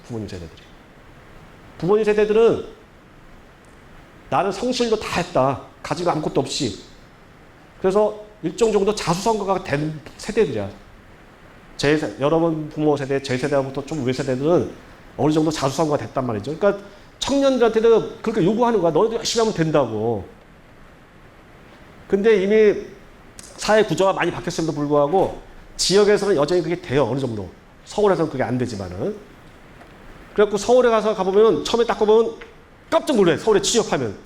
부모님 세대들이. 부모님 세대들은 나는 성실도 다 했다. 가진 거 아무것도 없이. 그래서 일정 정도 자수성가가 된 세대들이야. 여러분 부모 세대, 제 세대부터 좀 위에 세대들은 어느 정도 자수성가가 됐단 말이죠. 그러니까 청년들한테도 그렇게 요구하는 거야. 너희도 열심히 하면 된다고. 근데 이미 사회 구조가 많이 바뀌었음에도 불구하고 지역에서는 여전히 그게 돼요. 어느 정도. 서울에서는 그게 안 되지만은. 그래갖고 서울에 가서 가보면 처음에 딱 가보면 깜짝 놀래. 서울에 취업하면.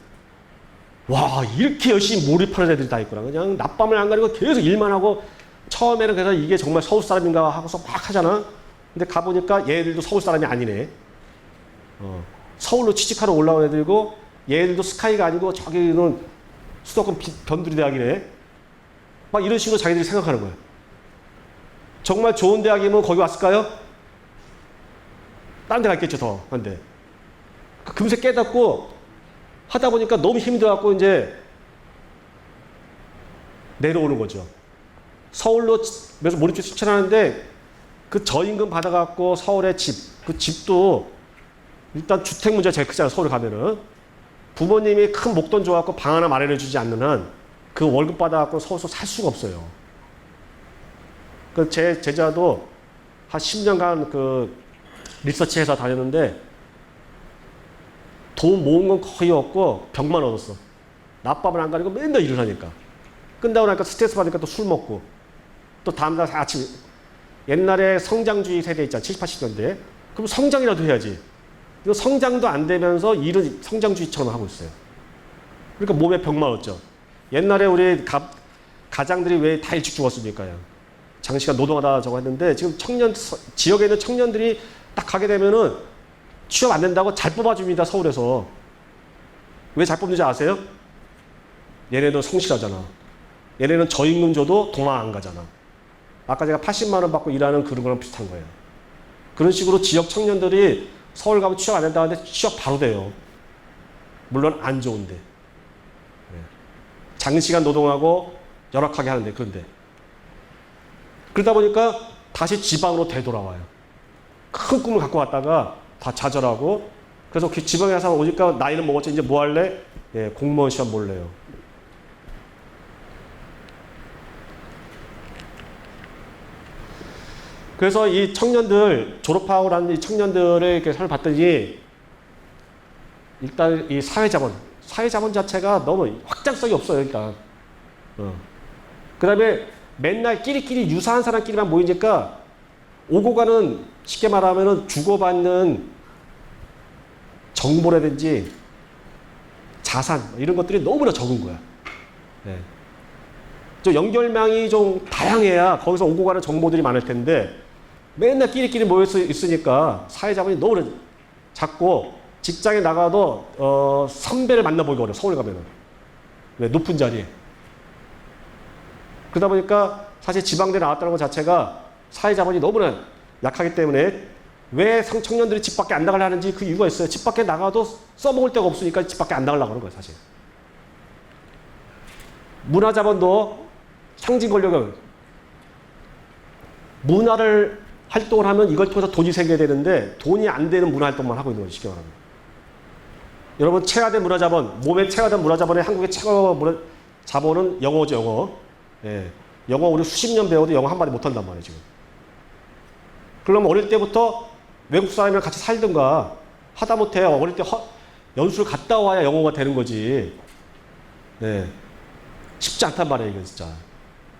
와, 이렇게 열심히 몰입하는 애들이 다 있구나. 그냥 낮밤을 안 가리고 계속 일만 하고 처음에는 그래서 이게 정말 서울 사람인가 하고서 막 하잖아. 근데 가보니까 얘들도 서울 사람이 아니네. 서울로 취직하러 올라온 애들이고 얘들도 스카이가 아니고 저기는 수도권 변두리 대학이네. 막 이런 식으로 자기들이 생각하는 거야. 정말 좋은 대학이면 거기 왔을까요? 다른 데 갔겠죠, 더. 근데 금세 깨닫고 하다 보니까 너무 힘들어갖고 이제 내려오는 거죠. 서울로 몰입주 추천하는데 그 저임금 받아갖고 서울에 그 집도 일단 주택 문제가 제일 크잖아요. 서울에 가면은. 부모님이 큰 목돈 줘갖고 방 하나 마련해주지 않는 한 그 월급 받아갖고 서울서 살 수가 없어요. 그 제 제자도 한 10년간 그 리서치 회사 다녔는데 돈 모은 건 거의 없고 병만 얻었어. 낮밤을 안 가리고 맨날 일을 하니까. 끝나고 나니까 스트레스 받으니까 또 술 먹고 또 다음날 아침 옛날에 성장주의 세대 있잖아. 70, 80년대. 그럼 성장이라도 해야지. 이거 성장도 안 되면서 일은 성장주의처럼 하고 있어요. 그러니까 몸에 병만 얻죠. 옛날에 우리 가장들이 왜 다 일찍 죽었습니까? 장시간 노동하다 저거 했는데 지금 지역에 있는 청년들이 딱 가게 되면은 취업 안 된다고 잘 뽑아줍니다. 서울에서. 왜 잘 뽑는지 아세요? 얘네는 성실하잖아. 얘네는 저임금 줘도 도망 안 가잖아. 아까 제가 80만 원 받고 일하는 그런 거랑 비슷한 거예요. 그런 식으로 지역 청년들이 서울 가면 취업 안 된다는데 취업 바로 돼요. 물론 안 좋은데. 장시간 노동하고 열악하게 하는데 그런데. 그러다 보니까 다시 지방으로 되돌아와요. 큰 꿈을 갖고 왔다가 다 좌절하고 그래서 지방에 가서 오니까 나이는 먹었지 이제 뭐 할래? 예, 공무원 시험 볼래요. 그래서 이 청년들 졸업하고 난 이 청년들의 이렇게 삶을 봤더니 일단 이 사회자본 자체가 너무 확장성이 없어요. 일단. 그 다음에 맨날 끼리끼리 유사한 사람끼리만 모이니까 오고 가는 쉽게 말하면 주고받는 정보라든지 자산 이런 것들이 너무나 적은 거야. 네. 좀 연결망이 좀 다양해야 거기서 오고 가는 정보들이 많을 텐데 맨날 끼리끼리 모여 있으니까 사회자본이 너무나 작고 직장에 나가도 선배를 만나보기 어려워. 서울 가면은. 왜? 높은 자리에. 그러다 보니까 사실 지방대 나왔다는 것 자체가 사회자본이 너무나 약하기 때문에 왜 청년들이 집 밖에 안 나가려 하는지 그 이유가 있어요. 집 밖에 나가도 써먹을 데가 없으니까 집 밖에 안 나가려고 하는 거예요. 사실. 문화자본도 상징 권력을 문화를 활동을 하면 이걸 통해서 돈이 생겨야 되는데 돈이 안 되는 문화활동만 하고 있는 거죠. 쉽게 말하면. 여러분 체화된 문화자본, 몸에 체화된 문화자본의 한국의 최고 자본은 영어죠. 영어. 예. 영어 우리 수십 년 배워도 영어 한마디 못한단 말이에요. 지금. 그러면 어릴 때부터 외국 사람이랑 같이 살든가 하다못해 어릴 때 연수를 갔다 와야 영어가 되는 거지. 네. 쉽지 않단 말이에요. 이거 진짜.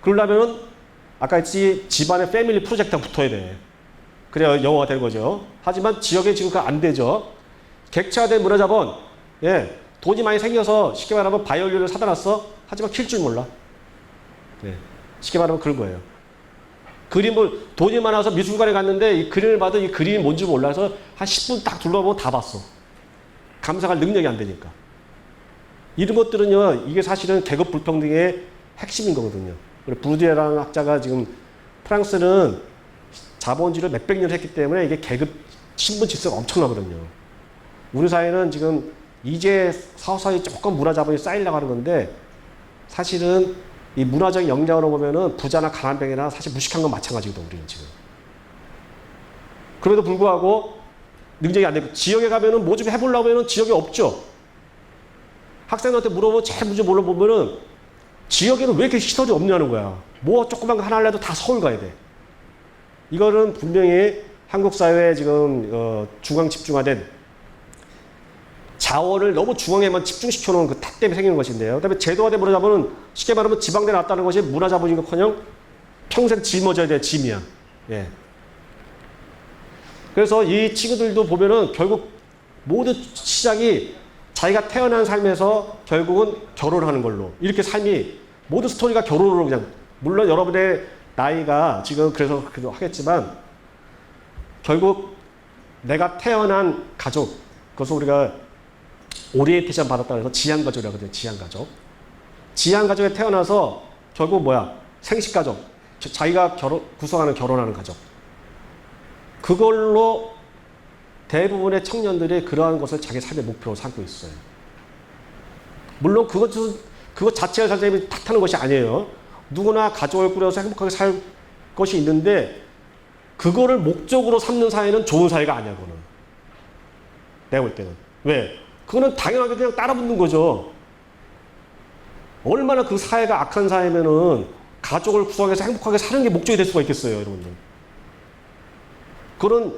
그러려면은 아까 했지 집안의 패밀리 프로젝트가 붙어야 돼. 그래야 영어가 되는 거죠. 하지만 지역에 지금 그거 안 되죠. 객체화된 문화자본. 예, 돈이 많이 생겨서 쉽게 말하면 바이올린을 사다 놨어. 하지만 킬 줄 몰라. 네, 쉽게 말하면 그런 거예요. 그림을 돈이 많아서 미술관에 갔는데 이 그림을 봐도 이 그림이 뭔지 몰라서 한 10분 딱 둘러보면 다 봤어. 감상할 능력이 안 되니까. 이런 것들은요, 이게 사실은 계급 불평등의 핵심인 거거든요. 부르디에라는 학자가 지금 프랑스는 자본주의를 몇백 년을 했기 때문에 이게 계급 신분 질서가 엄청나거든요. 우리 사회는 지금 이제 서서히 조금 문화자본이 쌓이려고 하는 건데 사실은 이 문화적인 영향으로 보면은 부자나 가난뱅이나 사실 무식한 건 마찬가지거든, 우리는 지금. 그럼에도 불구하고 능력이 안 되고 지역에 가면은 뭐 좀 해보려고 하면은 지역에 없죠. 학생한테 물어보면 제일 문제 물어보면은 지역에는 왜 이렇게 시설이 없냐는 거야. 뭐 조그만 거 하나 하려도 다 서울 가야 돼. 이거는 분명히 한국 사회에 지금 중앙 집중화된 자원을 너무 중앙에만 집중시켜 놓은 그 탓 때문에 생기는 것인데요. 그다음에 제도화된 문화자본은 쉽게 말하면 지방대 놨다는 것이 문화자본인 것커녕 평생 짊어져야 될 짐이야. 예. 그래서 이 친구들도 보면은 결국 모두 시작이 자기가 태어난 삶에서 결국은 결혼하는 걸로 이렇게 삶이 모두 스토리가 결혼으로 그냥 물론 여러분의 나이가 지금 그래서 하겠지만 결국 내가 태어난 가족 그것을 우리가 오리엔테이션 받았다 해서 지향가족이라고 하거든요. 지향가족. 지향가족에 태어나서 결국 뭐야? 생식가족. 자기가 구성하는 결혼하는 가족. 그걸로 대부분의 청년들이 그러한 것을 자기 삶의 목표로 삼고 있어요. 물론 그것 자체가 선생님이 탓하는 것이 아니에요. 누구나 가족을 꾸려서 행복하게 살 것이 있는데 그거를 목적으로 삼는 사회는 좋은 사회가 아니야. 그거는. 내가 볼 때는. 왜? 그거는 당연하게 그냥 따라붙는 거죠. 얼마나 그 사회가 악한 사회면은 가족을 구성해서 행복하게 사는 게 목적이 될 수가 있겠어요, 여러분들. 그런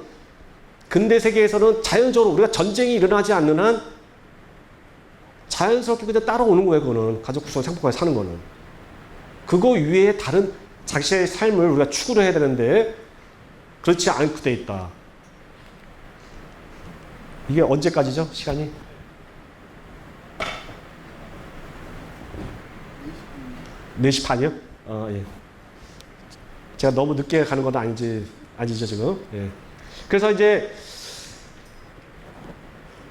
근대 세계에서는 자연적으로 우리가 전쟁이 일어나지 않는 한 자연스럽게 그냥 따라오는 거예요, 그거는. 가족 구성해서 행복하게 사는 거는. 그거 위에 다른 자신의 삶을 우리가 추구를 해야 되는데 그렇지 않고 돼 있다. 이게 언제까지죠, 시간이? 4시 반이요? 예. 제가 너무 늦게 가는 건 아니죠, 지금. 예. 그래서 이제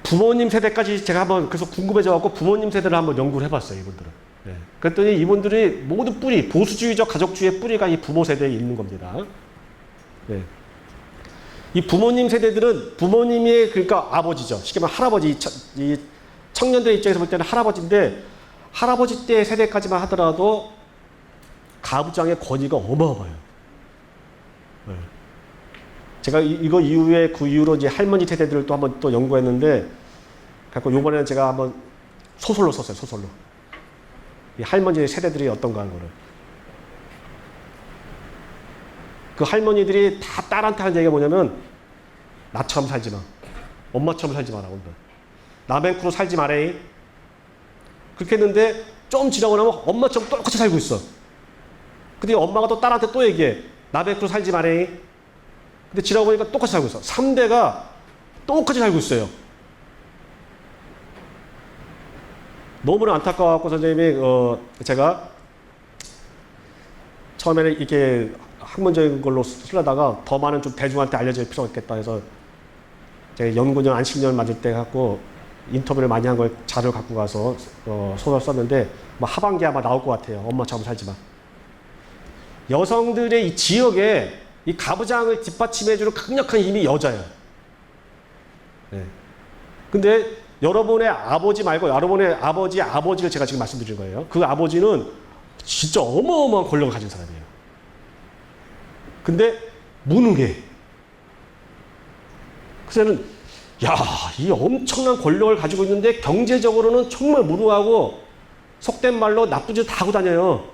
부모님 세대까지 제가 한번 그래서 궁금해져갖고 부모님 세대를 한번 연구를 해봤어요, 이분들은. 예. 그랬더니 이분들이 모두 보수주의적 가족주의의 뿌리가 이 부모 세대에 있는 겁니다. 예. 이 부모님 세대들은 부모님이 그러니까 아버지죠. 쉽게 말하면 할아버지, 이 청년들의 입장에서 볼 때는 할아버지인데 할아버지 때 세대까지만 하더라도 가부장의 권위가 어마어마해요. 네. 제가 이거 이후에 그 이후로 이제 할머니 세대들을 또 한번 또 연구했는데 갖고 요번에는 제가 한번 소설로 썼어요. 소설로. 이 할머니 세대들이 어떤가 하는 거를. 그 할머니들이 다 딸한테 하는 얘기가 뭐냐면 나처럼 살지 마. 엄마처럼 살지 마라. 남의 쿠로 살지 마래. 그렇게 했는데 좀 지나고 나면 엄마처럼 똑같이 살고 있어. 근데 엄마가 또 딸한테 또 얘기해. 남의 쿠로 살지 마래. 근데 지나고 보니까 똑같이 살고 있어. 3대가 똑같이 살고 있어요. 너무나 안타까워갖고 선생님이 제가 처음에는 이렇게 학문적인 걸로 쓰려다가 더 많은 좀 대중한테 알려질 필요가 있겠다 해서 제가 연구년 안식년 맞을 때 갖고 인터뷰를 많이 한 걸 자료를 갖고 가서 소설 썼는데 뭐 하반기에 아마 나올 것 같아요. 엄마처럼 살지만. 여성들의 이 지역에 이 가부장을 뒷받침해주는 강력한 힘이 여자예요. 네. 근데 여러분의 아버지 말고 여러분의 아버지의 아버지를 제가 지금 말씀드린 거예요. 그 아버지는 진짜 어마어마한 권력을 가진 사람이에요. 근데 무능해. 그래서는 야, 이 엄청난 권력을 가지고 있는데 경제적으로는 정말 무능하고 속된 말로 나쁜 짓 다 하고 다녀요.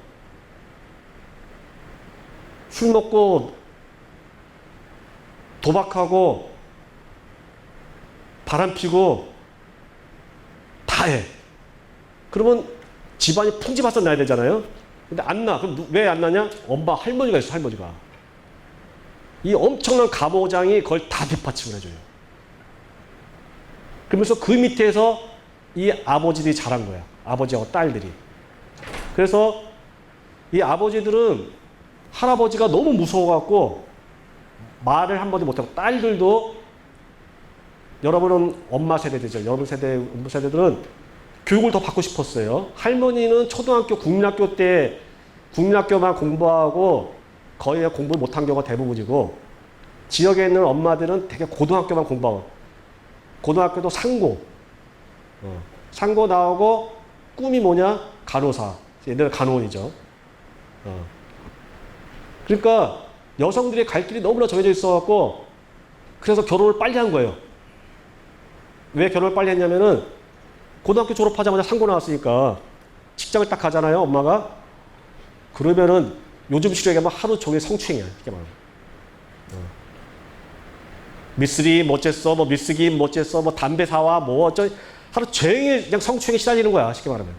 술 먹고 도박하고 바람 피고 다 해. 그러면 집안이 풍지박산 나야 되잖아요. 근데 안 나. 그럼 왜 안 나냐? 엄마 할머니가 있어, 할머니가. 이 엄청난 가부장이 그걸 다 뒷받침을 해줘요. 그러면서 그 밑에서 이 아버지들이 자란 거야. 아버지하고 딸들이. 그래서 이 아버지들은 할아버지가 너무 무서워갖고 말을 한마디 못하고 딸들도 여러분은 엄마 세대들이죠. 여러분 세대, 엄마 세대들은 교육을 더 받고 싶었어요. 할머니는 초등학교, 국민학교 때 국민학교만 공부하고 거의 공부 못한 경우가 대부분이고 지역에 있는 엄마들은 되게 고등학교만 공부하고 고등학교도 상고 상고 나오고 꿈이 뭐냐? 간호사. 옛날에 간호원이죠. 그러니까 여성들의 갈 길이 너무나 정해져 있어갖고 그래서 결혼을 빨리 한 거예요. 왜 결혼을 빨리 했냐면은 고등학교 졸업하자마자 상고 나왔으니까 직장을 딱 가잖아요, 엄마가. 그러면은 요즘 시력에 막 하루 종일 성추행이야, 이렇게 말하면. 미쓰리 뭐 어쨌어, 뭐 미쓰기 뭐 어쨌어, 뭐 담배 사와 뭐 어쩌 하루 종일 그냥 성추행에 시달리는 거야, 쉽게 말하면.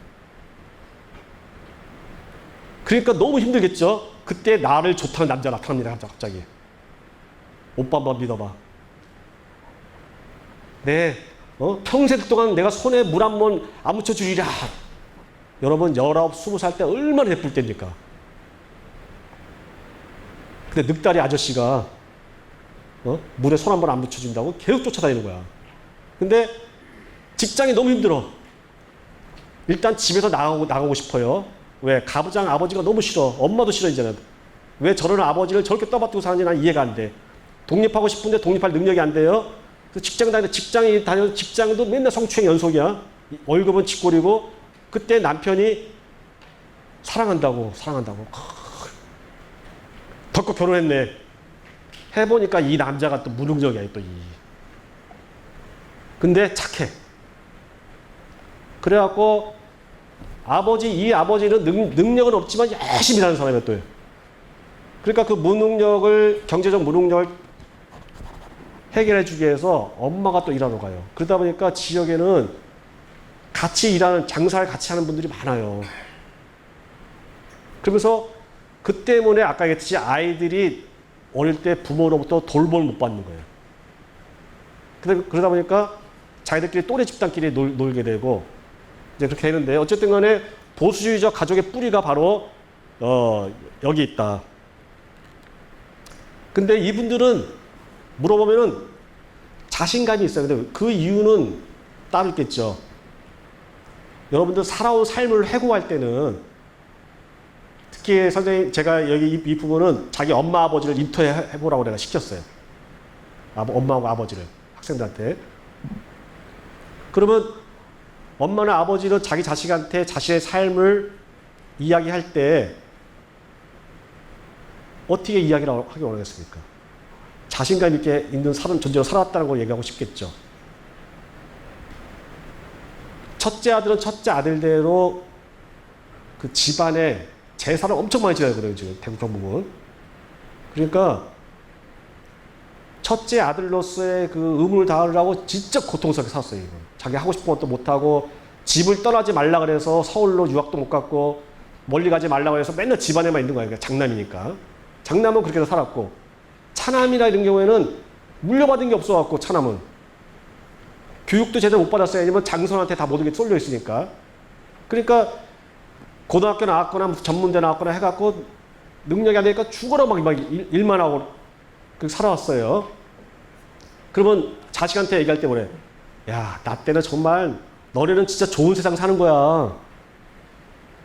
그러니까 너무 힘들겠죠. 그때 나를 좋다는 남자가 나타납니다, 갑자기. 오빠 한번 믿어봐. 평생 동안 내가 손에 물 한 번 안 묻혀주리라. 여러분 19, 20살 때 얼마나 예쁠 때입니까? 근데 늑다리 아저씨가 물에 손 한 번 안 묻혀준다고 계속 쫓아다니는 거야. 근데 직장이 너무 힘들어. 일단 집에서 나가고 싶어요. 왜? 가부장 아버지가 너무 싫어. 엄마도 싫어 이제는. 왜 저런 아버지를 저렇게 떠받들고 사는지 난 이해가 안 돼. 독립하고 싶은데 독립할 능력이 안 돼요. 그래서 직장이 다녀도 직장도 맨날 성추행 연속이야. 월급은 쥐꼬리고. 그때 남편이 사랑한다고. 덜컥 결혼했네. 해보니까 이 남자가 또 무능력이야, 또 근데 착해. 그래갖고 이 아버지는 능력은 없지만 열심히 일하는 사람이야, 또. 그러니까 그 경제적 무능력을 해결해주기 위해서 엄마가 또 일하러 가요. 그러다 보니까 지역에는 장사를 같이 하는 분들이 많아요. 그러면서 그 때문에 아까 얘기했듯이 아이들이 어릴 때 부모로부터 돌봄을 못 받는 거예요. 그러다 보니까 자기들끼리 또래 집단끼리 놀게 되고 이제 그렇게 되는데 어쨌든 간에 보수주의적 가족의 뿌리가 바로 여기 있다. 근데 이분들은 물어보면은 자신감이 있어요. 근데 그 이유는 따로 있겠죠. 여러분들 살아온 삶을 회고할 때는 특히 선생님 제가 여기 이 부분은 자기 엄마 아버지를 인터해보라고 내가 시켰어요. 엄마하고 아버지를 학생들한테. 그러면 엄마나 아버지는 자기 자식한테 자신의 삶을 이야기할 때 어떻게 이야기를 하기 원하겠습니까? 자신감 있게 있는 존재로 살아왔다는 걸 얘기하고 싶겠죠. 첫째 아들은 첫째 아들대로 그 집안에 재산을 엄청 많이 지어야 그래요, 지금 대구 경북은. 그러니까 첫째 아들로서의 그 의무를 다하려고 진짜 고통스럽게 살았어요, 이건. 자기 하고 싶은 것도 못하고 집을 떠나지 말라 그래서 서울로 유학도 못 갔고 멀리 가지 말라 그래서 맨날 집안에만 있는 거예요. 그러니까 장남이니까. 장남은 그렇게 해서 살았고 차남이나 이런 경우에는 물려받은 게 없어갖고 차남은 교육도 제대로 못 받았어요. 왜냐면 장손한테 다 모든 게 쏠려 있으니까. 그러니까 고등학교 나왔거나 무슨 전문대 나왔거나 해갖고 능력이 안 되니까 죽어라 막 일만 하고 살아왔어요. 그러면 자식한테 얘기할 때 뭐래? 야, 나 때는 정말 너네는 진짜 좋은 세상 사는 거야.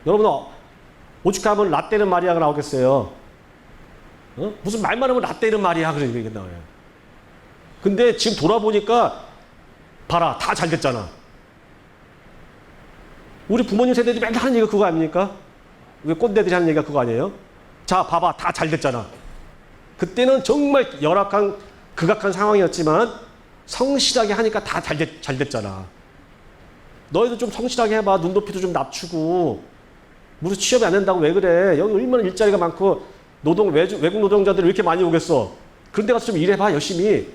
여러분 오죽하면 나 때는 말이야가 나오겠어요. 무슨 말만 하면 나 때는 말이야 그런 얘기가 나와요. 근데 지금 돌아보니까 봐라 다 잘 됐잖아. 우리 부모님 세대들이 맨날 하는 얘기가 그거 아닙니까? 우리 꼰대들이 하는 얘기가 그거 아니에요? 자 봐봐 다 잘 됐잖아. 그때는 정말 열악한 극악한 상황이었지만 성실하게 하니까 다 잘 됐잖아. 너희도 좀 성실하게 해봐. 눈높이도 좀 낮추고 무슨 취업이 안 된다고 왜 그래? 여기 얼마나 일자리가 많고 외국 노동자들이 왜 이렇게 많이 오겠어? 그런 데 가서 좀 일해봐 열심히.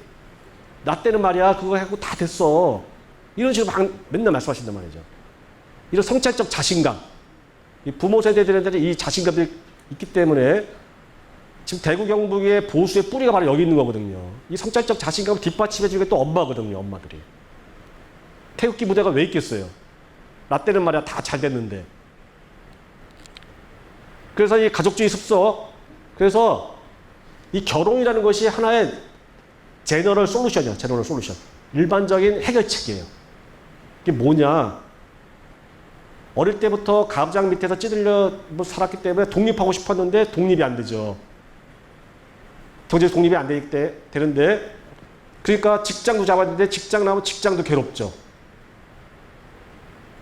나 때는 말이야 그거 하고 다 됐어. 이런 식으로 맨날 말씀하신단 말이죠. 이런 성찰적 자신감. 이 부모 세대들한테 이 자신감이 있기 때문에 지금 대구 경북의 보수의 뿌리가 바로 여기 있는 거거든요. 이 성찰적 자신감을 뒷받침해 주는 게 또 엄마거든요. 엄마들이. 태극기 부대가 왜 있겠어요? 나 때는 말이야 다 잘 됐는데. 그래서 이 가족주의 습성. 그래서 이 결혼이라는 것이 하나의 제너럴 솔루션이야. 제너럴 솔루션. 일반적인 해결책이에요. 이게 뭐냐. 어릴 때부터 가부장 밑에서 찌들려 살았기 때문에 독립하고 싶었는데 독립이 안 되죠. 경제적 독립이 안 되는데 그러니까 직장도 잡았는데 직장 나오면 직장도 괴롭죠.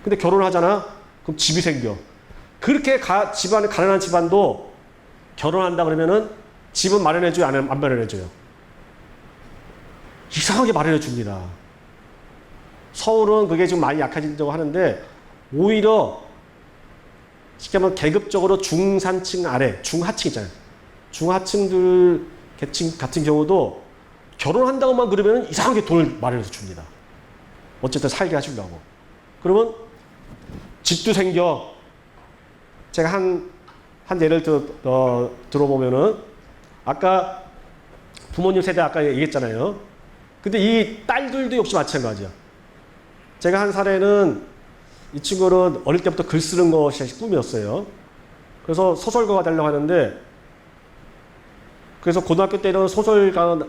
근데 결혼하잖아? 그럼 집이 생겨. 그렇게 가난한 집안도 결혼한다 그러면은 집은 마련해줘요? 안 마련해줘요? 이상하게 마련해 줍니다. 서울은 그게 지금 많이 약해진다고 하는데 오히려 쉽게 말하면 계급적으로 중산층 아래, 중하층 있잖아요. 중하층들 계층 같은 경우도 결혼한다고만 그러면 이상하게 돈을 마련해서 줍니다. 어쨌든 살게 하시려고. 그러면 집도 생겨. 제가 한 예를 들어보면은 아까 부모님 세대 아까 얘기했잖아요. 근데 이 딸들도 역시 마찬가지야. 제가 한 사례는 이 친구는 어릴 때부터 글 쓰는 것이 꿈이었어요. 그래서 소설가가 되려고 하는데 그래서 고등학교 때는 소설가가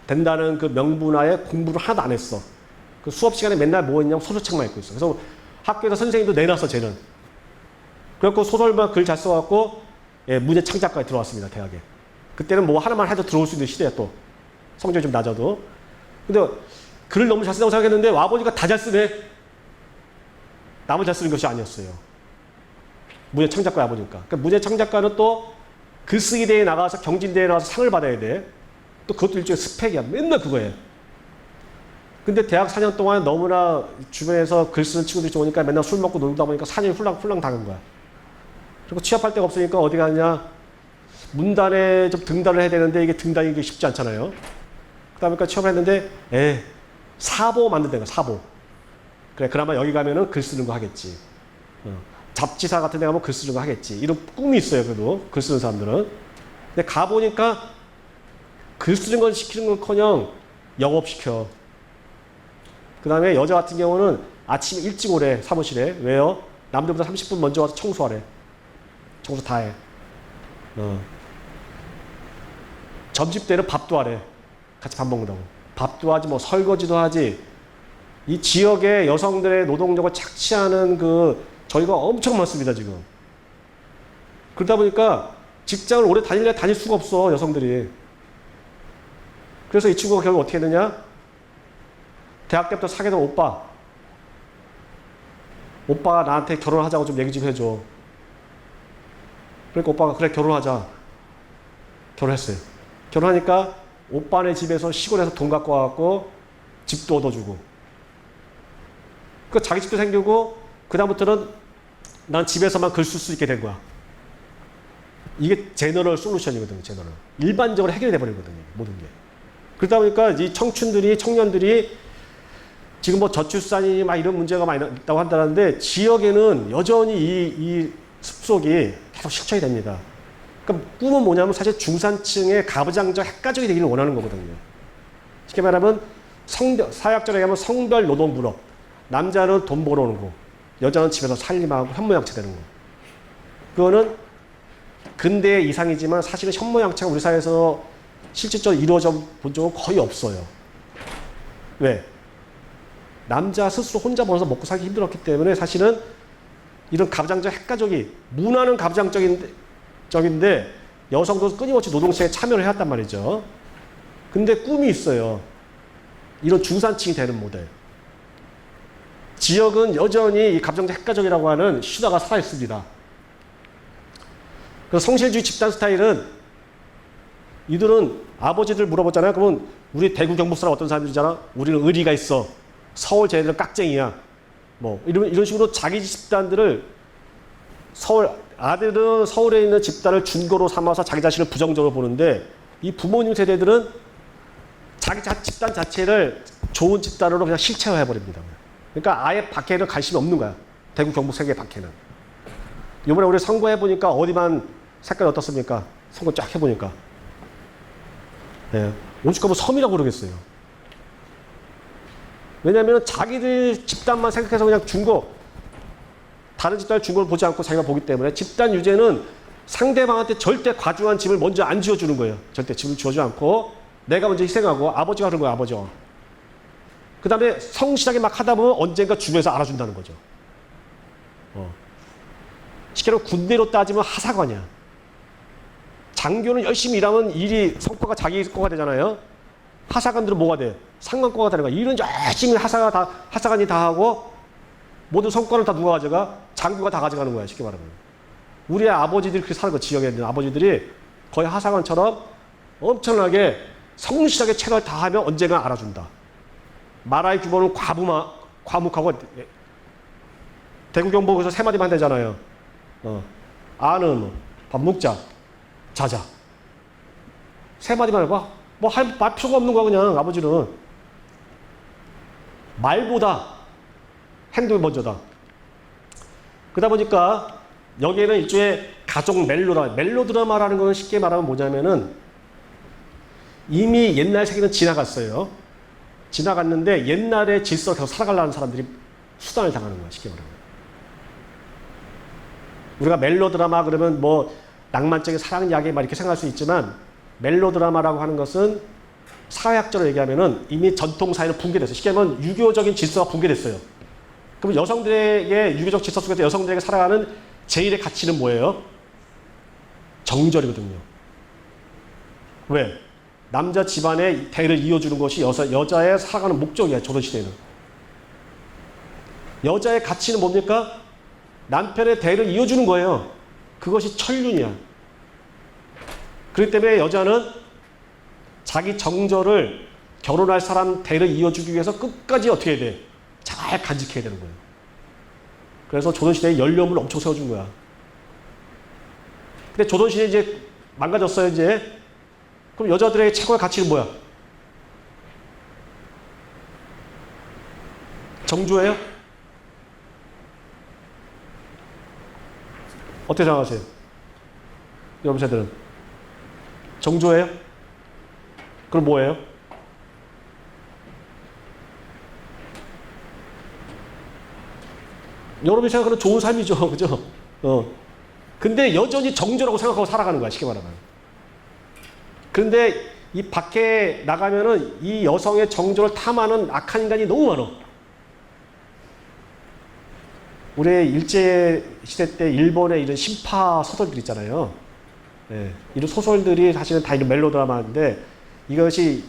된다는 그 명분하에 공부를 하나도 안 했어. 그 수업 시간에 맨날 뭐 했냐면 소설책만 읽고 있어. 그래서 학교에서 선생님도 내놨어, 쟤는. 그래갖고 소설만 글 잘 써갖고 예, 문예 창작과에 들어왔습니다, 대학에. 그때는 뭐 하나만 해도 들어올 수 있는 시대야 또. 성적이 좀 낮아도. 근데 글을 너무 잘 쓴다고 생각했는데 아버지가 다 잘 쓰네. 남을 잘 쓰는 것이 아니었어요. 문예 창작과 아버지니까. 그러니까 문예 창작과는 또 글쓰기 대회에 나가서 경진대회에 나가서 상을 받아야 돼. 또 그것도 일종의 스펙이야. 맨날 그거예요. 근데 대학 4년 동안 너무나 주변에서 글 쓰는 친구들이 좋으니까 맨날 술 먹고 놀다 보니까 4년이 훌랑훌랑 당한 거야. 그리고 취업할 데가 없으니까 어디 가냐. 문단에 좀 등단을 해야 되는데 이게 등단이 쉽지 않잖아요. 그러다 보니까 취업을 했는데 사보 만든다는 거야. 사보. 그래 그나마 여기 가면은 글 쓰는 거 하겠지. 잡지사 같은 데 가면 글 쓰는 거 하겠지. 이런 꿈이 있어요. 그래도 글 쓰는 사람들은. 근데 가보니까 글 쓰는 걸 시키는 건커녕 영업시켜. 그 다음에 여자 같은 경우는 아침에 일찍 오래 사무실에. 왜요? 남들보다 30분 먼저 와서 청소하래. 청소 다 해. 점심 때는 밥도 하래. 같이 밥 먹는다고. 밥도 하지 뭐 설거지도 하지. 이 지역의 여성들의 노동력을 착취하는 저희가 엄청 많습니다, 지금. 그러다 보니까 직장을 오래 다닐 수가 없어, 여성들이. 그래서 이 친구가 결국 어떻게 했느냐? 대학 때부터 사귀던 오빠가 나한테 결혼하자고 좀 얘기 좀 해줘. 그러니까 오빠가 그래, 결혼하자. 결혼했어요. 결혼하니까 오빠네 집에서 시골에서 돈 갖고 와갖고 집도 얻어주고. 그 자기 집도 생기고, 그다음부터는 난 집에서만 글 쓸 수 있게 된 거야. 이게 제너럴 솔루션이거든요, 제너럴. 일반적으로 해결이 돼버리거든요, 모든 게. 그러다 보니까 이 청년들이 지금 뭐 저출산이 막 이런 문제가 많이 있다고 한다는데 지역에는 여전히 이 습속이 계속 실천이 됩니다. 그러니까 꿈은 뭐냐면 사실 중산층의 가부장적 핵가족이 되기를 원하는 거거든요. 쉽게 말하면 사회학적으로 얘기하면 성별 노동 분업. 남자는 돈 벌어오는 거, 여자는 집에서 살림하고 현모양처 되는 거. 그거는 근대의 이상이지만 사실은 현모양처가 우리 사회에서 실질적으로 이루어져 본 적은 거의 없어요. 왜? 남자 스스로 혼자 벌어서 먹고 살기 힘들었기 때문에 사실은 이런 가부장적 핵가족이 문화는 가부장적인데 여성도 끊임없이 노동시장에 참여를 해왔단 말이죠. 근데 꿈이 있어요. 이런 중산층이 되는 모델. 지역은 여전히 이 가부장적 핵가족이라고 하는 신화가 살아있습니다. 그래서 성실주의 집단 스타일은 이들은 아버지들 물어보잖아요. 그러면 우리 대구 경북 사람 어떤 사람들이잖아. 우리는 의리가 있어. 서울 쟤네들은 깍쟁이야. 뭐 이런 식으로 자기 집단들을 아들은 서울에 있는 집단을 준거로 삼아서 자기 자신을 부정적으로 보는데 이 부모님 세대들은 자기 집단 자체를 좋은 집단으로 그냥 실체화해버립니다. 그러니까 아예 밖에는 관심이 없는 거야. 대구 경북 세계 밖에는. 이번에 우리 선거해보니까 어디만 색깔이 어떻습니까? 선거 쫙 해보니까. 네. 오죽하면 섬이라고 그러겠어요. 왜냐하면 자기들 집단만 생각해서 그냥 다른 집단을 준 걸 보지 않고 자기가 보기 때문에 집단 유죄는 상대방한테 절대 과중한 짐을 먼저 안 지어주는 거예요. 절대 짐을 지어주지 않고 내가 먼저 희생하고 아버지가 그런 거야, 아버지가. 그 다음에 성실하게 막 하다 보면 언젠가 주변에서 알아준다는 거죠. 쉽게 말하면 군대로 따지면 하사관이야. 장교는 열심히 일하면 성과가 자기 거가 되잖아요. 하사관들은 뭐가 돼? 상관과가 되는 거야. 일은 열심히 하사관이 다 하고 모든 성과를 다 누가 가져가? 장교가 다 가져가는 거야, 쉽게 말하면. 우리의 아버지들이 그렇게 사는 거, 지역에 있는 아버지들이 거의 하사관처럼 엄청나게 성실하게 최선을 다하면 언젠가 알아준다. 마라의 규모는 과묵하고 대구경복에서 세 마디만 되잖아요. 아는 밥 먹자, 자자. 세 마디만 해봐. 뭐 말 필요가 없는 거야 그냥 아버지는. 말보다 행동이 먼저다. 그러다 보니까 여기에는 일종의 가족 멜로드라마라는 건 쉽게 말하면 뭐냐면은 이미 옛날 세계는 지나갔어요. 지나갔는데 옛날의 질서를 계속 살아가려는 사람들이 수단을 당하는 거야, 쉽게 말하면. 우리가 멜로드라마 그러면 뭐 낭만적인 사랑 이야기 막 이렇게 생각할 수 있지만 멜로드라마라고 하는 것은 사회학적으로 얘기하면은 이미 전통사회는 붕괴됐어요. 쉽게 말하면 유교적인 질서가 붕괴됐어요. 그럼 여성들에게 유교적 질서 속에서 여성들에게 살아가는 제일의 가치는 뭐예요? 정절이거든요. 왜? 남자 집안의 대를 이어주는 것이 여자의 살아가는 목적이야, 조선시대에는. 여자의 가치는 뭡니까? 남편의 대를 이어주는 거예요. 그것이 천륜이야. 그렇기 때문에 여자는 자기 정절을 결혼할 사람 대를 이어주기 위해서 끝까지 어떻게 해야 돼? 잘 간직해야 되는 거예요. 그래서 조선시대에 연료물 엄청 세워준 거야. 근데 조선시대 이제 망가졌어요, 이제. 그럼 여자들의 최고의 가치는 뭐야? 정조예요? 어떻게 생각하세요? 여러분 세대는? 정조예요? 그럼 뭐예요? 여러분이 생각하는 좋은 삶이죠. 그죠? 근데 여전히 정조라고 생각하고 살아가는 거야, 쉽게 말하면. 그런데 이 밖에 나가면은 이 여성의 정조를 탐하는 악한 인간이 너무 많아. 우리 일제시대 때 일본의 이런 신파 소설들 있잖아요. 예, 이런 소설들이 사실은 다 이런 멜로드라마인데 이것이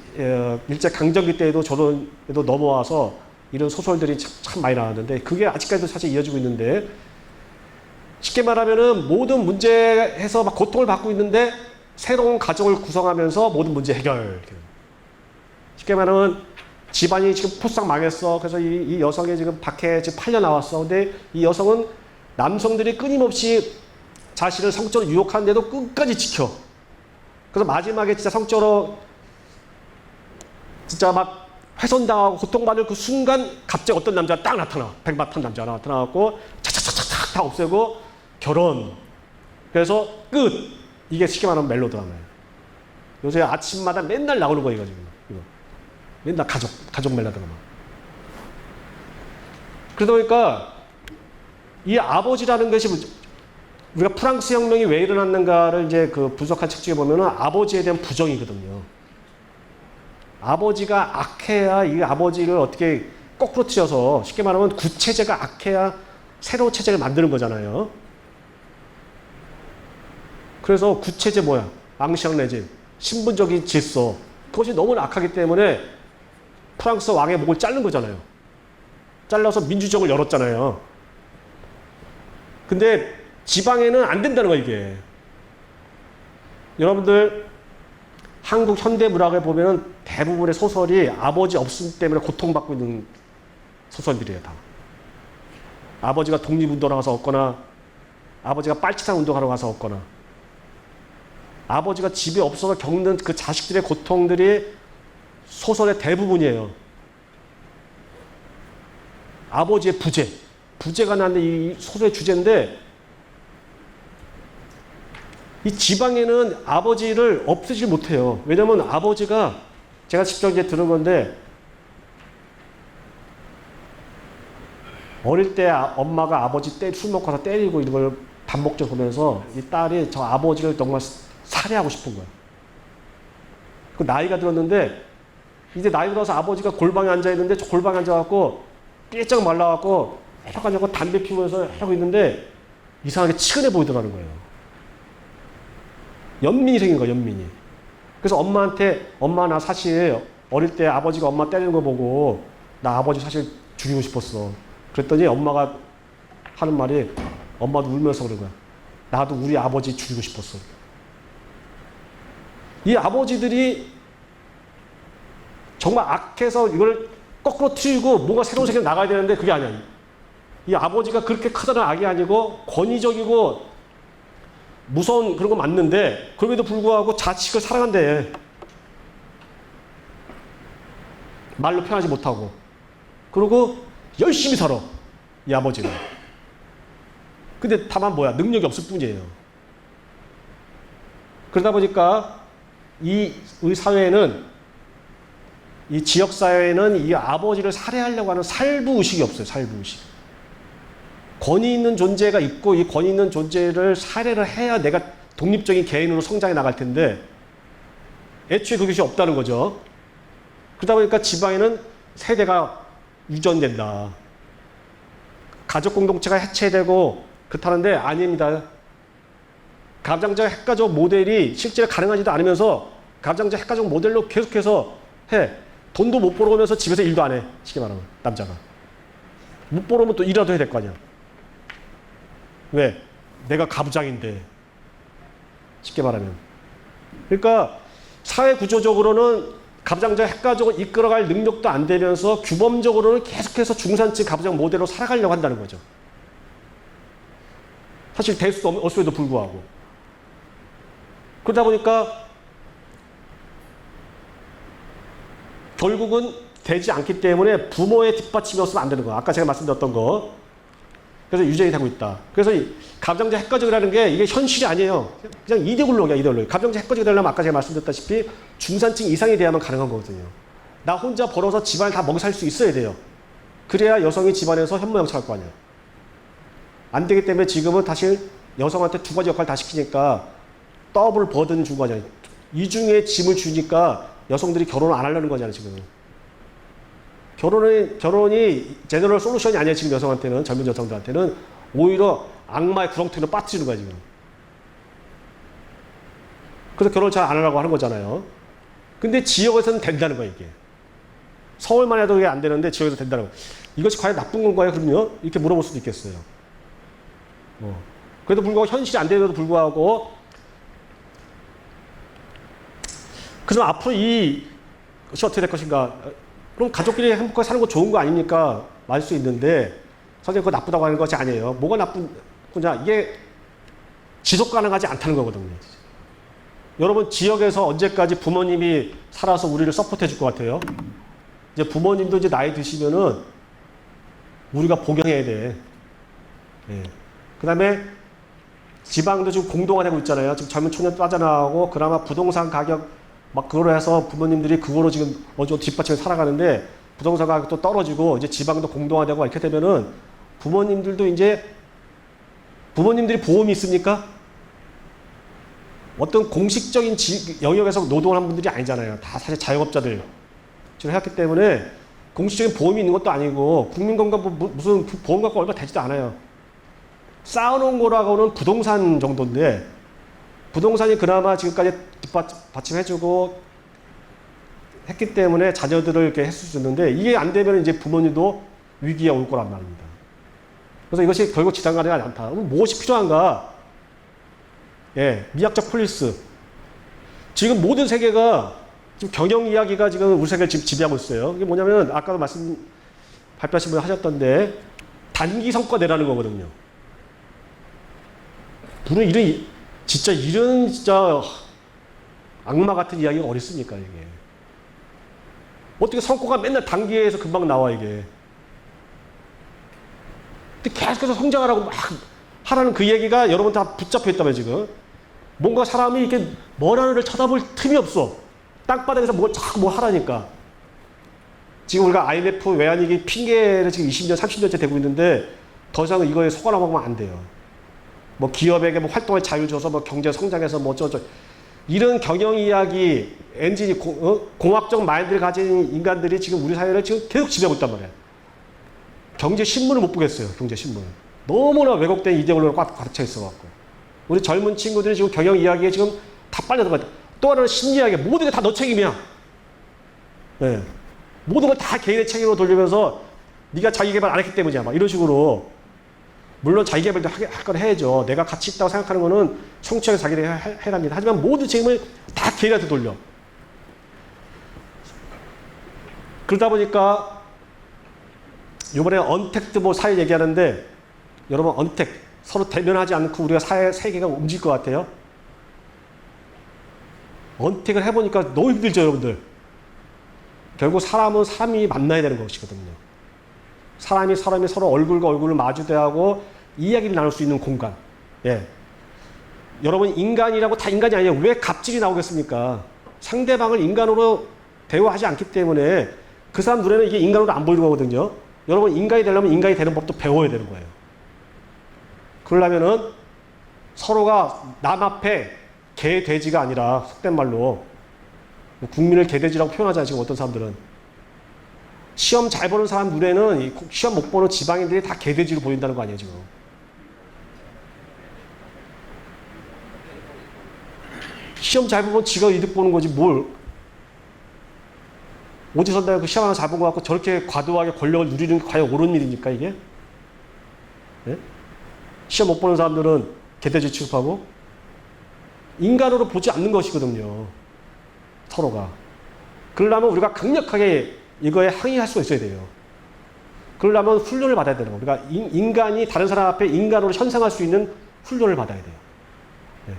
일제강점기 때에도 조선에도 넘어와서 이런 소설들이 참 많이 나왔는데 그게 아직까지도 사실 이어지고 있는데 쉽게 말하면은 모든 문제에서 막 고통을 받고 있는데 새로운 가정을 구성하면서 모든 문제 해결. 쉽게 말하면 집안이 지금 포싹 망했어. 그래서 이 여성이 지금 밖에 지금 팔려 나왔어. 근데 이 여성은 남성들이 끊임없이 자신을 성적으로 유혹하는데도 끝까지 지켜. 그래서 마지막에 진짜 성적으로 진짜 막 훼손당하고 고통받을 그 순간 갑자기 어떤 남자가 딱 나타나. 백마탄 남자가 나타나갖고 착착착착 다 없애고 결혼. 그래서 끝. 이게 쉽게 말하면 멜로드라마예요. 요새 아침마다 맨날 나오는 거 이거 지금. 이거. 맨날 가족 멜로드라마. 그러다 보니까 이 아버지라는 것이 우리가 프랑스 혁명이 왜 일어났는가를 이제 그 분석한 책 중에 보면은 아버지에 대한 부정이거든요. 아버지가 악해야 이 아버지를 어떻게 거꾸로 틀어서 쉽게 말하면 구체제가 악해야 새로운 체제를 만드는 거잖아요. 그래서 구체제 뭐야? 앙시앙 레짐, 신분적인 질서. 그것이 너무나 악하기 때문에 프랑스 왕의 목을 자른 거잖아요. 잘라서 민주정을 열었잖아요. 근데 지방에는 안 된다는 거야, 이게. 여러분들 한국 현대 문학을 보면은 대부분의 소설이 아버지 없음 때문에 고통받고 있는 소설들이에요, 다. 아버지가 독립운동하러 가서 얻거나 아버지가 빨치산 운동하러 가서 얻거나 아버지가 집에 없어서 겪는 그 자식들의 고통들이 소설의 대부분이에요. 아버지의 부재. 부재가 나는데 이 소설의 주제인데 이 지방에는 아버지를 없애지 못해요. 왜냐면 아버지가 제가 직접 이제 들은 건데 어릴 때 엄마가 아버지 술 먹고 와서 때리고 이런 걸 반복적으로 보면서 이 딸이 저 아버지를 정말 살해하고 싶은 거야. 그 나이가 들었는데 이제 나이 들어서 아버지가 골방에 앉아 있는데 저 골방에 앉아갖고 삐쩍 말라갖고 해가지고 담배 피우면서 하고 있는데 이상하게 치근해 보이더라는 거예요. 연민이 생긴 거야, 연민이. 그래서 엄마한테 엄마 나 사실 어릴 때 아버지가 엄마 때리는 거 보고 나 아버지 사실 죽이고 싶었어. 그랬더니 엄마가 하는 말이 엄마도 울면서 그런 거야. 나도 우리 아버지 죽이고 싶었어. 이 아버지들이 정말 악해서 이걸 거꾸로 튀고 뭔가 새로운 세계로 나가야 되는데 그게 아니야. 이 아버지가 그렇게 크다는 악이 아니고 권위적이고 무서운 그런 거 맞는데 그럼에도 불구하고 자식을 사랑한대. 말로 표현하지 못하고. 그리고 열심히 살아. 이 아버지는. 근데 다만 뭐야? 능력이 없을 뿐이에요. 그러다 보니까 우리 사회에는 이 지역사회에는 이 아버지를 살해하려고 하는 살부의식이 없어요. 살부의식. 권위 있는 존재가 있고 이 권위 있는 존재를 살해를 해야 내가 독립적인 개인으로 성장해 나갈 텐데 애초에 그것이 없다는 거죠. 그러다 보니까 지방에는 세대가 유전된다. 가족 공동체가 해체되고 그렇다는데 아닙니다. 가부장적 핵가족 모델이 실제로 가능하지도 않으면서 가부장적 핵가족 모델로 계속해서 해. 돈도 못 벌어오면서 집에서 일도 안 해. 쉽게 말하면 남자가. 못 벌어오면 또 일이라도 해야 될 거 아니야. 왜? 내가 가부장인데. 쉽게 말하면. 그러니까 사회 구조적으로는 가부장적 핵가족을 이끌어갈 능력도 안 되면서 규범적으로는 계속해서 중산층 가부장 모델로 살아가려고 한다는 거죠. 사실 될 수도 없음에도 불구하고. 그러다 보니까 결국은 되지 않기 때문에 부모의 뒷받침이 없으면 안 되는 거야. 아까 제가 말씀드렸던 거. 그래서 유전이 되고 있다. 그래서 이 가부장적 핵가족이라는 게 이게 현실이 아니에요. 그냥 이데올로기야, 이데올로기. 가부장적 핵가족이 되려면 아까 제가 말씀드렸다시피 중산층 이상이 돼야만 가능한 거거든요. 나 혼자 벌어서 집안을 다 먹여 살 수 있어야 돼요. 그래야 여성이 집안에서 현모양처할 거 아니야. 안 되기 때문에 지금은 사실 여성한테 두 가지 역할을 다 시키니까 더블 버든 준 거잖아요. 이중의 짐을 주니까 여성들이 결혼을 안 하려는 거잖아요, 지금. 결혼이 제너럴 솔루션이 아니에요, 지금 여성한테는, 젊은 여성들한테는. 오히려 악마의 구렁텅이로 빠뜨리는 거야, 지금. 그래서 결혼을 잘 안 하려고 하는 거잖아요. 근데 지역에서는 된다는 거야, 이게. 서울만 해도 그게 안 되는데 지역에서 된다는 거. 이것이 과연 나쁜 건가요, 그럼요? 이렇게 물어볼 수도 있겠어요. 그래도 불구하고 현실이 안 되는데도 불구하고 그래서 앞으로 이것이 어떻게 될 것인가? 그럼 가족끼리 행복하게 사는 거 좋은 거 아닙니까? 말 수 있는데 선생님 그거 나쁘다고 하는 것이 아니에요. 뭐가 나쁜 거냐? 이게 지속 가능하지 않다는 거거든요. 여러분 지역에서 언제까지 부모님이 살아서 우리를 서포트해 줄 것 같아요? 이제 부모님도 이제 나이 드시면은 우리가 복용해야 돼. 예. 그 다음에 지방도 지금 공동화되고 있잖아요. 지금 젊은 청년 빠져나가고 그나마 부동산 가격 막 그거로 해서 부모님들이 그거로 지금 어느 정도 뒷받침해 살아가는데 부동산 가격도 떨어지고 이제 지방도 공동화되고 이렇게 되면은 부모님들도 이제 부모님들이 보험이 있습니까? 어떤 공식적인 영역에서 노동을 한 분들이 아니잖아요. 다 사실 자영업자들 지금 해왔기 때문에 공식적인 보험이 있는 것도 아니고 국민건강 무슨 보험 갖고 얼마 되지도 않아요. 쌓아놓은 거라고는 부동산 정도인데 부동산이 그나마 지금까지 뒷받침해주고 했기 때문에 자녀들을 이렇게 했을 수 있는데 이게 안 되면 이제 부모님도 위기에 올 거란 말입니다. 그래서 이것이 결국 지상가능이 않다. 그럼 무엇이 필요한가? 예, 미학적 폴리스. 지금 모든 세계가 지금 경영 이야기가 지금 우리 세계를 지배하고 있어요. 이게 뭐냐면 아까도 발표하신 분 하셨던데 단기 성과 내라는 거거든요. 물론 이런 진짜 악마 같은 이야기가 어디 있습니까, 이게. 어떻게 성과가 맨날 단기에서 금방 나와, 이게. 근데 계속해서 성장하라고 막 하라는 그 얘기가 여러분 다 붙잡혀 있다며, 지금. 뭔가 사람이 이렇게 머리 하늘을 쳐다볼 틈이 없어. 땅바닥에서 자꾸 뭐 하라니까. 지금 우리가 IMF 외환위기 핑계를 지금 20년, 30년째 되고 있는데 더 이상 이거에 속아나가면 안 돼요. 뭐 기업에게 뭐 활동의 자유 줘서 뭐 경제 성장해서 뭐 어쩌고 이런 경영 이야기 엔진이 공학적 마인드를 가진 인간들이 지금 우리 사회를 지금 계속 지배하고 있단 말이에요. 경제 신문을 못 보겠어요. 경제 신문을. 너무나 왜곡된 이데올로기가 가득 차 있어갖고 우리 젊은 친구들이 지금 경영 이야기에 지금 다 빨려들어가. 또 하나는 심리 이야기. 모든 게 다 너 책임이야. 네. 모든 걸 다 개인의 책임으로 돌리면서 네가 자기 개발 안 했기 때문이야. 막 이런 식으로. 물론 자기 개발도 할 건 해야죠. 내가 가치 있다고 생각하는 거는 성취하게 자기를 해랍니다. 하지만 모든 책임을 다 개인한테 돌려. 그러다 보니까 이번에 언택트 뭐 사회 얘기하는데 여러분 언택 서로 대면하지 않고 우리가 사회 세계가 움직일 것 같아요? 언택을 해보니까 너무 힘들죠, 여러분들. 결국 사람은 사람이 만나야 되는 것이거든요. 사람이 서로 얼굴과 얼굴을 마주대하고 이야기를 나눌 수 있는 공간. 예. 여러분 인간이라고 다 인간이 아니에요. 왜 갑질이 나오겠습니까? 상대방을 인간으로 대우하지 않기 때문에 그 사람 눈에는 이게 인간으로 안 보이는 거거든요. 여러분 인간이 되려면 인간이 되는 법도 배워야 되는 거예요. 그러려면은 서로가 남 앞에 개, 돼지가 아니라 속된 말로 국민을 개돼지라고 표현하잖아요. 지금 어떤 사람들은. 시험 잘 보는 사람 눈에는 시험 못 보는 지방인들이 다 개돼지로 보인다는 거 아니에요 지금. 시험 잘 보면 지가 이득 보는 거지 뭘. 어디서 내가 그 시험 하나 잘 본 거 같고 저렇게 과도하게 권력을 누리는 게 과연 옳은 일입니까 이게? 네? 시험 못 보는 사람들은 개돼지 취급하고 인간으로 보지 않는 것이거든요. 서로가. 그러려면 우리가 강력하게 이거에 항의할 수가 있어야 돼요. 그러려면 훈련을 받아야 되는 거예요. 그러니까 인간이 다른 사람 앞에 인간으로 현상할 수 있는 훈련을 받아야 돼요. 네.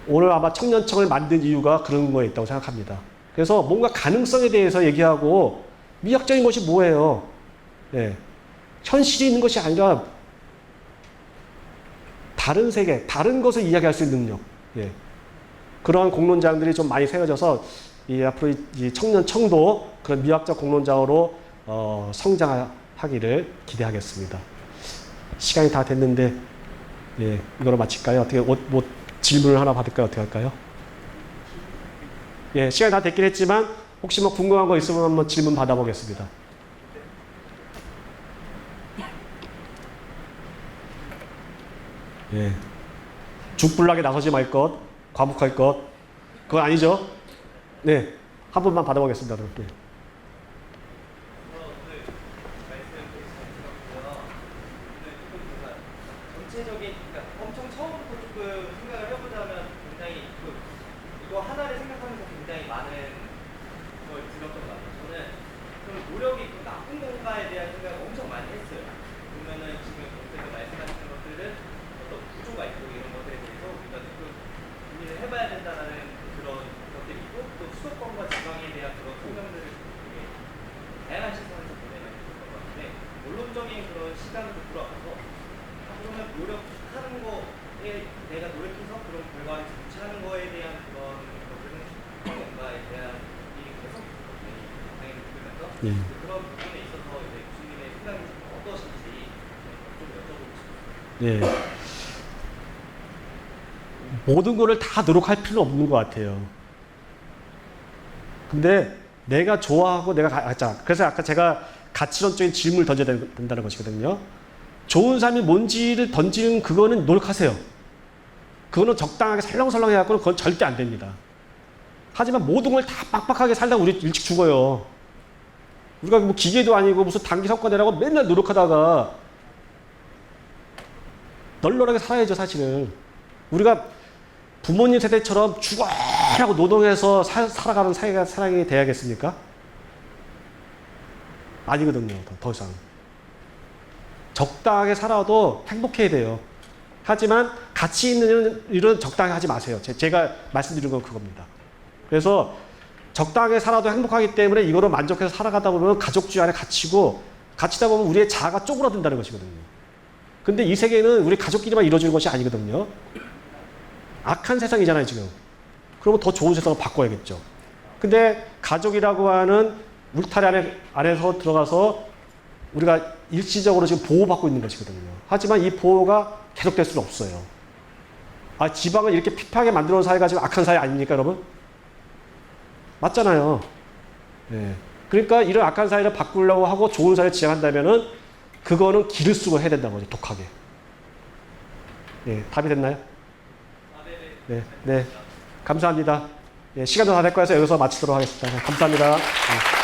오늘 아마 청년청을 만든 이유가 그런 거에 있다고 생각합니다. 그래서 뭔가 가능성에 대해서 얘기하고 미학적인 것이 뭐예요? 네. 현실이 있는 것이 아니라 다른 세계, 다른 것을 이야기할 수 있는 능력. 예. 그러한 공론장들이 좀 많이 세워져서 앞으로 이 청년청도 그런 미학적 공론장으로 성장하기를 기대하겠습니다. 시간이 다 됐는데 예, 이거로 마칠까요? 어떻게 뭐 질문을 하나 받을까요? 어떻게 할까요? 예, 시간이 다 됐긴 했지만 혹시 뭐 궁금한 거 있으면 한번 질문 받아보겠습니다. 예. 죽불나게 나서지 말 것, 과묵할 것, 그건 아니죠? 네, 한 분만 받아보겠습니다. 네. 전체적인, 그러니까 엄청 처음부터 조금 생각을 해보자면 굉장히 이거 하나를 생각하면서 굉장히 많은 걸 들었던 것 같아요. 저는 좀 노력이 있고 나쁜 건가에 대한 생각을 엄청 많이 했어요. 보면은 지금 선생님 말씀하시는 것들은 어떤 구조가 있고 이런 것들에 대해서 우리가 조금 고민을 해봐야 된다는 그런 것들이 있고 또 수도권과 지방에 대한 그런 설명들을 되게 다양한 시선에서 보내는 것 같은데 원론적인 그런 시각으로 돌아가서 그러면 노력하는 거에 내가 노력해서 그런 결과를 성취하는 거에 대한 그런 것들은 뭔가에 대한 이 계속 당연히 들으면서 그런 부분에 있어서 이제 교수님의 생각이 어떠신지 좀 여쭤보고 싶습니다. 네. 모든 거를 다 노력할 필요는 없는 것 같아요. 근데 내가 좋아하고 그래서 아까 제가 가치론적인 질문을 던져야 된다는 것이거든요. 좋은 삶이 뭔지를 던지는 그거는 노력하세요. 그거는 적당하게 설렁설렁 해갖고는 그건 절대 안 됩니다. 하지만 모든 걸 다 빡빡하게 살다가 우리 일찍 죽어요. 우리가 뭐 기계도 아니고 무슨 단기 성과 내라고 맨날 노력하다가 널널하게 살아야죠, 사실은. 우리가 부모님 세대처럼 죽어라고 노동해서 살아가는 사람이 돼야겠습니까? 아니거든요, 더 이상. 적당하게 살아도 행복해야 돼요. 하지만 가치 있는 일은 적당히 하지 마세요. 제가 말씀드린 건 그겁니다. 그래서 적당하게 살아도 행복하기 때문에 이거로 만족해서 살아가다 보면 가족주의 안에 갇히고 갇히다 보면 우리의 자아가 쪼그라든다는 것이거든요. 근데 이 세계는 우리 가족끼리만 이루어지는 것이 아니거든요. 악한 세상이잖아요, 지금. 그러면 더 좋은 세상을 바꿔야겠죠. 근데 가족이라고 하는 울타리 안에서 들어가서 우리가 일시적으로 지금 보호받고 있는 것이거든요. 하지만 이 보호가 계속될 수는 없어요. 지방을 이렇게 피폐하게 만들어 놓은 사회가 지금 악한 사회 아닙니까, 여러분? 맞잖아요. 네. 그러니까 이런 악한 사회를 바꾸려고 하고 좋은 사회를 지향한다면은 그거는 길을 쓰고 해야 된다는 거죠, 독하게. 네, 답이 됐나요? 네, 네. 감사합니다. 네, 시간도 다 됐고 해서 여기서 마치도록 하겠습니다. 감사합니다. 네.